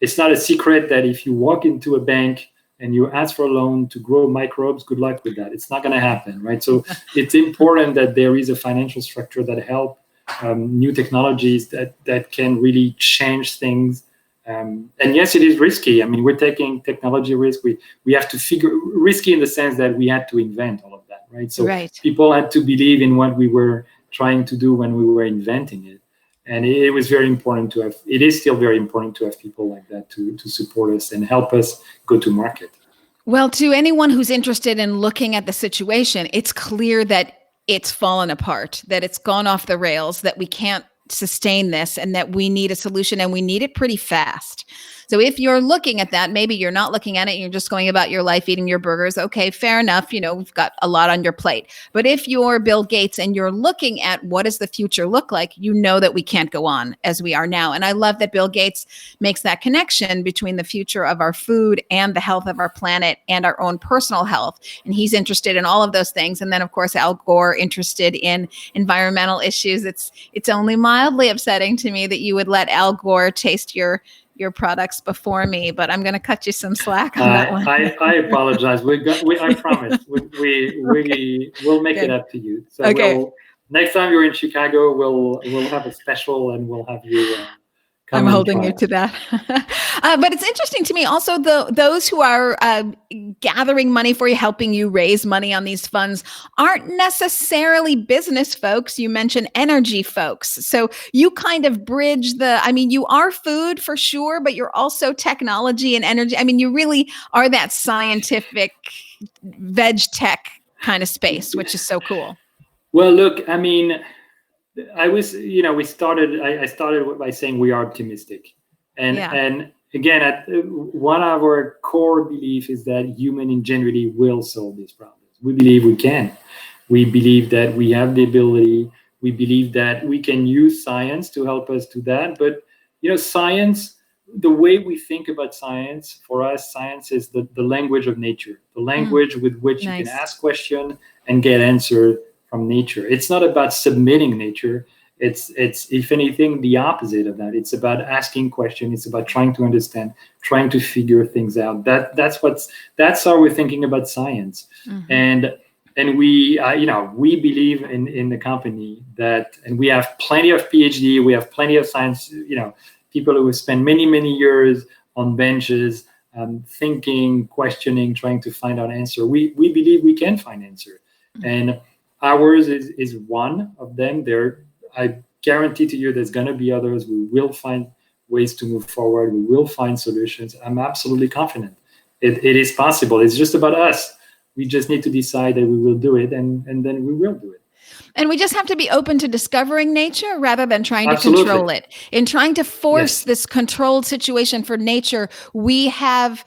It's not a secret that if you walk into a bank and you ask for a loan to grow microbes, good luck with that. It's not going to happen, right? So it's important that there is a financial structure that help new technologies that can really change things. And yes, it is risky. I mean, we're taking technology risk. We have to figure risky in the sense that we had to invent all of that, right? So people had to believe in what we were trying to do when we were inventing it. And it was very important to have, it is still very important to have people like that to support us and help us go to market. Well, to anyone who's interested in looking at the situation, it's clear that it's fallen apart, that it's gone off the rails, that we can't sustain this, and that we need a solution, and we need it pretty fast. So if you're looking at that, maybe you're not looking at it, you're just going about your life eating your burgers. Okay, fair enough. We've got a lot on your plate. But if you're Bill Gates and you're looking at what does the future look like, you know that we can't go on as we are now. And I love that Bill Gates makes that connection between the future of our food and the health of our planet and our own personal health. And he's interested in all of those things. And then, of course, Al Gore interested in environmental issues. It's only mildly upsetting to me that you would let Al Gore taste your products before me, but I'm going to cut you some slack on that one. I apologize. I promise. We'll make it up to you. So okay. Next time you're in Chicago, we'll have a special and we'll have you. I'm holding you to that. But it's interesting to me also, those who are gathering money for you, helping you raise money on these funds aren't necessarily business folks. You mentioned energy folks. So you kind of bridge you are food for sure, but you're also technology and energy. You really are that scientific veg tech kind of space, which is so cool. Well, look, I started by saying we are optimistic, and again, one of our core beliefs is that human ingenuity will solve these problems. We believe we can. We believe that we have the ability. We believe that we can use science to help us do that. But science, the way we think about science, for us, science is the language of nature, the language with which you can ask questions and get answers from nature. It's not about submitting nature. It's if anything the opposite of that. It's about asking questions. It's about trying to understand, trying to figure things out. That's how we're thinking about science. And we we believe in the company that, and we have plenty of PhD. We have plenty of science. People who spend many years on benches, thinking, questioning, trying to find out answer. We believe we can find answer, and ours is one of them. I guarantee to you there's going to be others. We will find ways to move forward. We will find solutions. I'm absolutely confident. It is possible. It's just about us. We just need to decide that we will do it, and then we will do it. And we just have to be open to discovering nature rather than trying to control it. In trying to force this controlled situation for nature, we have,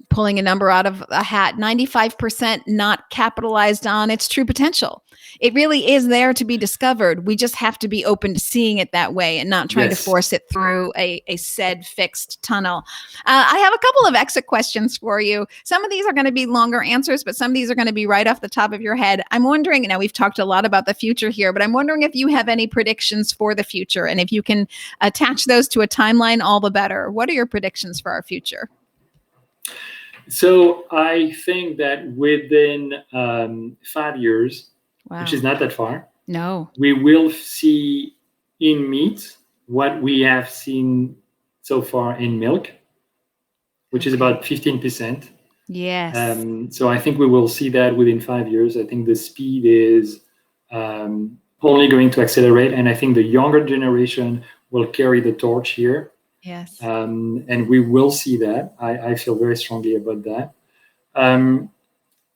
pulling a number out of a hat, 95% not capitalized on its true potential. It really is there to be discovered. We just have to be open to seeing it that way and not trying to force it through a said fixed tunnel. I have a couple of exit questions for you. Some of these are going to be longer answers, but some of these are going to be right off the top of your head. I'm wondering, now we've talked a lot about the future here, but I'm wondering if you have any predictions for the future, and if you can attach those to a timeline, all the better. What are your predictions for our future? So I think that within 5 years, which is not that far, we will see in meat what we have seen so far in milk, which is about 15%. Yes. So I think we will see that within 5 years. I think the speed is only going to accelerate, and I think the younger generation will carry the torch here. Yes. And we will see that. I feel very strongly about that.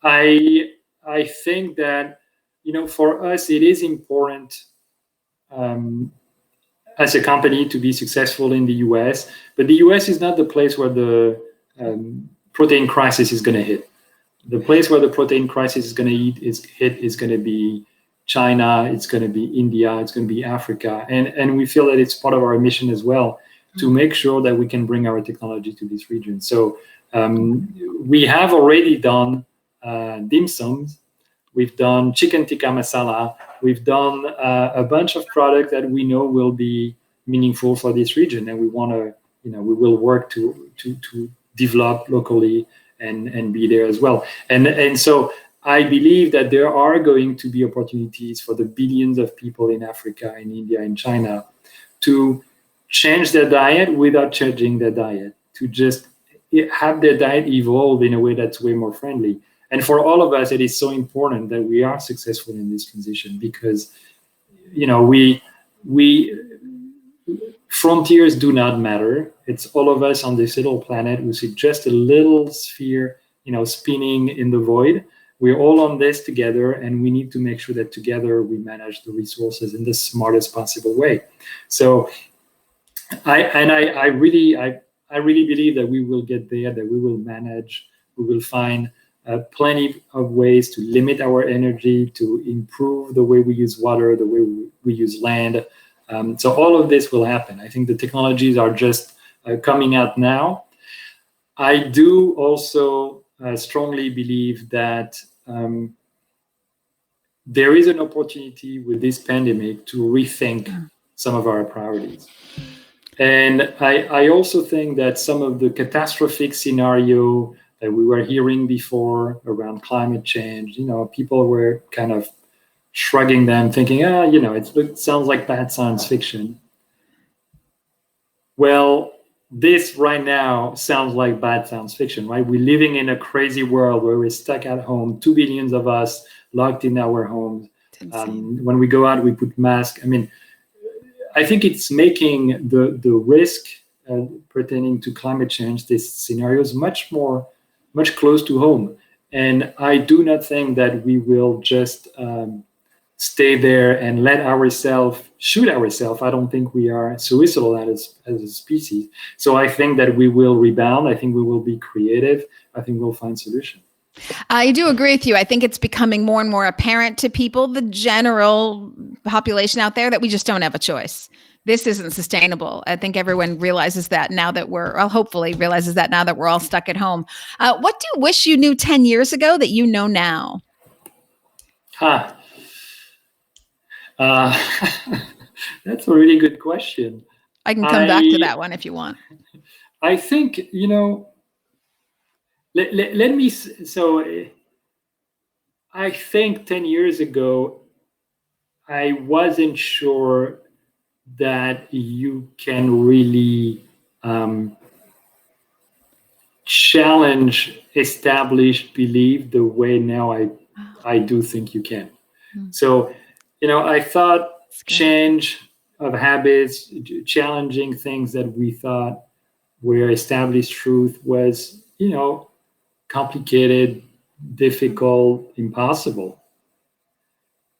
I think that, for us, it is important as a company to be successful in the US, but the US is not the place where the protein crisis is going to hit. The place where the protein crisis is going to hit is going to be China, it's going to be India, it's going to be Africa. And we feel that it's part of our mission as well, to make sure that we can bring our technology to this region. So we have already done dim sums, we've done chicken tikka masala, we've done a bunch of products that we know will be meaningful for this region, and we want to, we will work to develop locally and be there as well. And so I believe that there are going to be opportunities for the billions of people in Africa, in India, in China, to change their diet without changing their diet, to just have their diet evolve in a way that's way more friendly. And for all of us, it is so important that we are successful in this transition, because, we frontiers do not matter. It's all of us on this little planet. We see just a little sphere, spinning in the void. We're all on this together, and we need to make sure that together we manage the resources in the smartest possible way. So I I really believe that we will get there, that we will manage, we will find plenty of ways to limit our energy, to improve the way we use water, the way we use land. So all of this will happen. I think the technologies are just coming out now. I do also strongly believe that there is an opportunity with this pandemic to rethink some of our priorities. And I also think that some of the catastrophic scenario that we were hearing before around climate change, people were kind of shrugging them, thinking, it sounds like bad science fiction. Well, this right now sounds like bad science fiction, right? We're living in a crazy world where we're stuck at home, 2 billion of us locked in our homes. When we go out, we put masks. I mean, I think it's making the risk pertaining to climate change, these scenarios, much close to home. And I do not think that we will just stay there and let ourselves shoot ourselves. I don't think we are suicidal as a species. So I think that we will rebound. I think we will be creative. I think we'll find solutions. I do agree with you. I think it's becoming more and more apparent to people, the general population out there, that we just don't have a choice. This isn't sustainable. I think everyone realizes that now that hopefully realizes that now that we're all stuck at home. What do you wish you knew 10 years ago that you know now? That's a really good question. I can come back to that one if you want. I think, let me, so I think 10 years ago, I wasn't sure that you can really challenge established belief the way now I do think you can. So, I thought change of habits, challenging things that we thought were established truth was, complicated, difficult, impossible.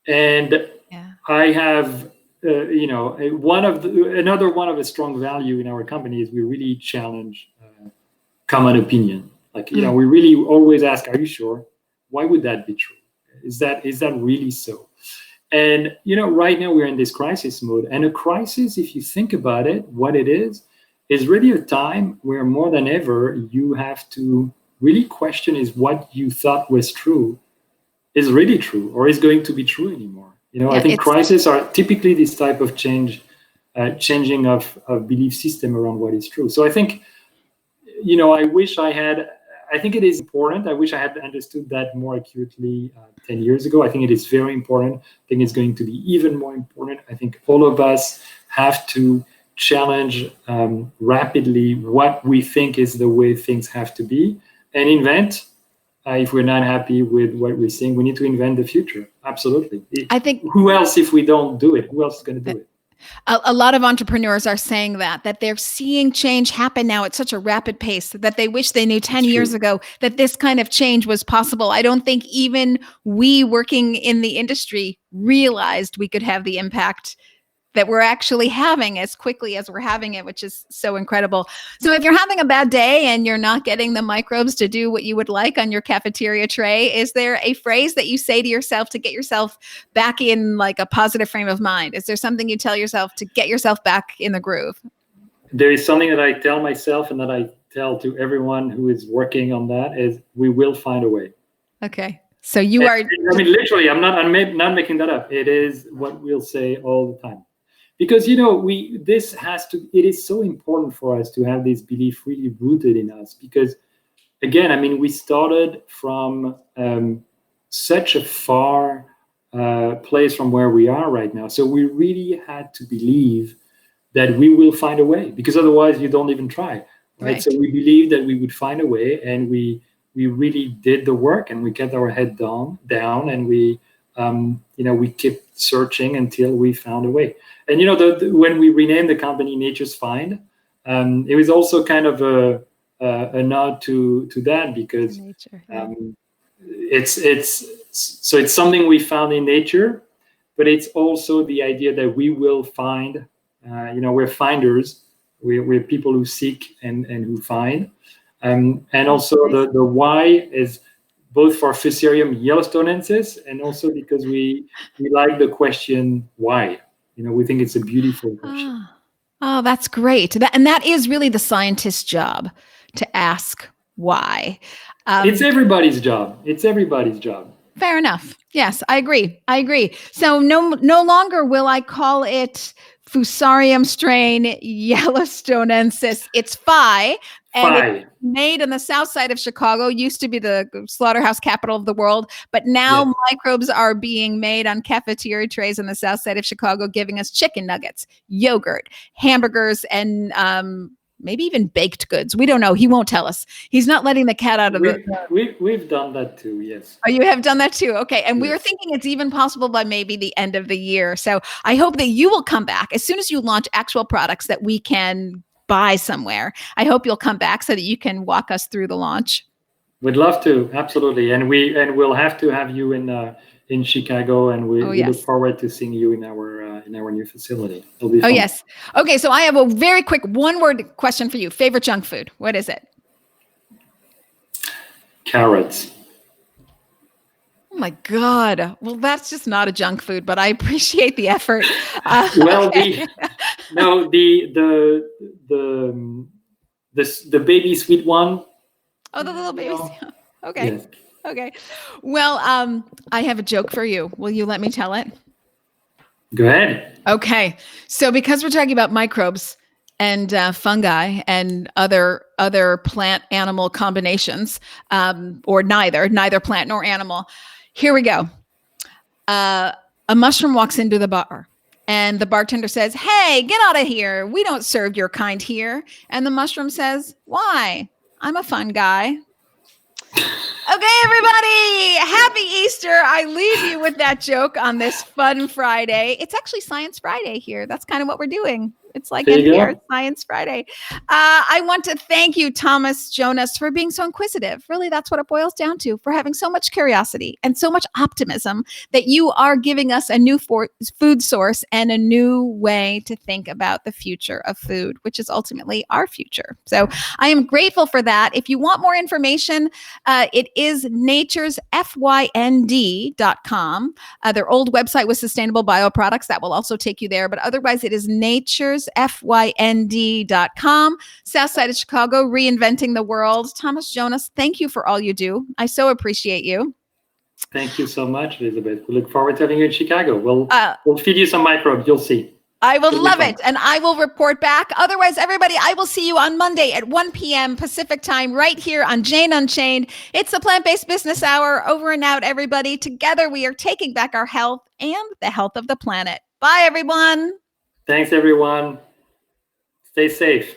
And I have, another one of a strong value in our company is we really challenge common opinion. Like, we really always ask, are you sure? Why would that be true? Is that really so? And, right now we're in this crisis mode. And a crisis, if you think about it, what it is really a time where more than ever, you have to really question is what you thought was true is really true or is going to be true anymore. I think crises are typically this type of changing of belief system around what is true. So I think, I think it is important. I wish I had understood that more acutely 10 years ago. I think it is very important. I think it's going to be even more important. I think all of us have to challenge rapidly what we think is the way things have to be and invent. If we're not happy with what we're seeing, we need to invent the future. Absolutely. I think who else, if we don't do it, who else is going to do it? A lot of entrepreneurs are saying that they're seeing change happen now at such a rapid pace that they wish they knew 10 years ago that this kind of change was possible. I don't think even we working in the industry realized we could have the impact that we're actually having as quickly as we're having it, which is so incredible. So if you're having a bad day and you're not getting the microbes to do what you would like on your cafeteria tray, is there a phrase that you say to yourself to get yourself back in like a positive frame of mind? Is there something you tell yourself to get yourself back in the groove? There is something that I tell myself and that I tell to everyone who is working on that is we will find a way. Okay. So you are... I mean, literally, I'm not making that up. It is what we'll say all the time. Because, it is so important for us to have this belief really rooted in us. Because, again, I mean, we started from such a far place from where we are right now. So we really had to believe that we will find a way, because otherwise you don't even try. Right? So we believed that we would find a way, and we really did the work, and we kept our head down, and we kept searching until we found a way. And when we renamed the company Nature's Fynd, it was also kind of a nod to that, because it's something we found in nature, but it's also the idea that we will find. We're finders. we're people who seek and who find. And also the why is both for Fusarium yellowstonensis and also because we like the question why. We think it's a beautiful question. Oh, that's great. And that is really the scientist's job, to ask why. It's everybody's job. Fair enough. Yes, I agree. So no longer will I call it Fusarium strain yellowstonensis. It's Phi. And it's made in the south side of Chicago, used to be the slaughterhouse capital of the world. But now microbes are being made on cafeteria trays in the south side of Chicago, giving us chicken nuggets, yogurt, hamburgers, and maybe even baked goods. We don't know. He won't tell us. He's not letting the cat out of We've done that too, yes. Oh, you have done that too? Okay. And we are thinking it's even possible by maybe the end of the year. So I hope that you will come back as soon as you launch actual products that we can buy somewhere. I hope you'll come back so that you can walk us through the launch. We'd love to, absolutely. And we'll have to have you in Chicago, and we look forward to seeing you in our new facility. It'll be fun. Yes. Okay, so I have a very quick one-word question for you. Favorite junk food? What is it? Carrots. Oh my God. Well, that's just not a junk food, but I appreciate the effort. Well, the baby sweet one. Oh, the little babies. Okay. Yes. Okay. Well, I have a joke for you. Will you let me tell it? Go ahead. Okay. So because we're talking about microbes and fungi and other plant animal combinations, or neither plant nor animal. Here we go. A mushroom walks into the bar and the bartender says, "Hey, get out of here. We don't serve your kind here." And the mushroom says, "Why? I'm a fun guy." Okay, everybody, happy Easter. I leave you with that joke on this fun Friday. It's actually Science Friday here. That's kind of what we're doing. It's like NPR Science Friday. I want to thank you, Thomas, Jonas, for being so inquisitive. Really, that's what it boils down to, for having so much curiosity and so much optimism that you are giving us a new food source and a new way to think about the future of food, which is ultimately our future. So I am grateful for that. If you want more information, it is naturesfynd.com. Their old website was Sustainable Bioproducts. That will also take you there. But otherwise, it is naturesfynd.com. South side of Chicago, reinventing the world. Thomas, Jonas, thank you for all you do. I so appreciate you. Thank you so much, Elizabeth. We look forward to having you in Chicago. We'll feed you some microbes. You'll see. I will love it. And I will report back. Otherwise, everybody, I will see you on Monday at 1 p.m. Pacific time right here on Jane Unchained. It's the Plant-Based Business Hour. Over and out, everybody. Together, we are taking back our health and the health of the planet. Bye, everyone. Thanks, everyone. Stay safe.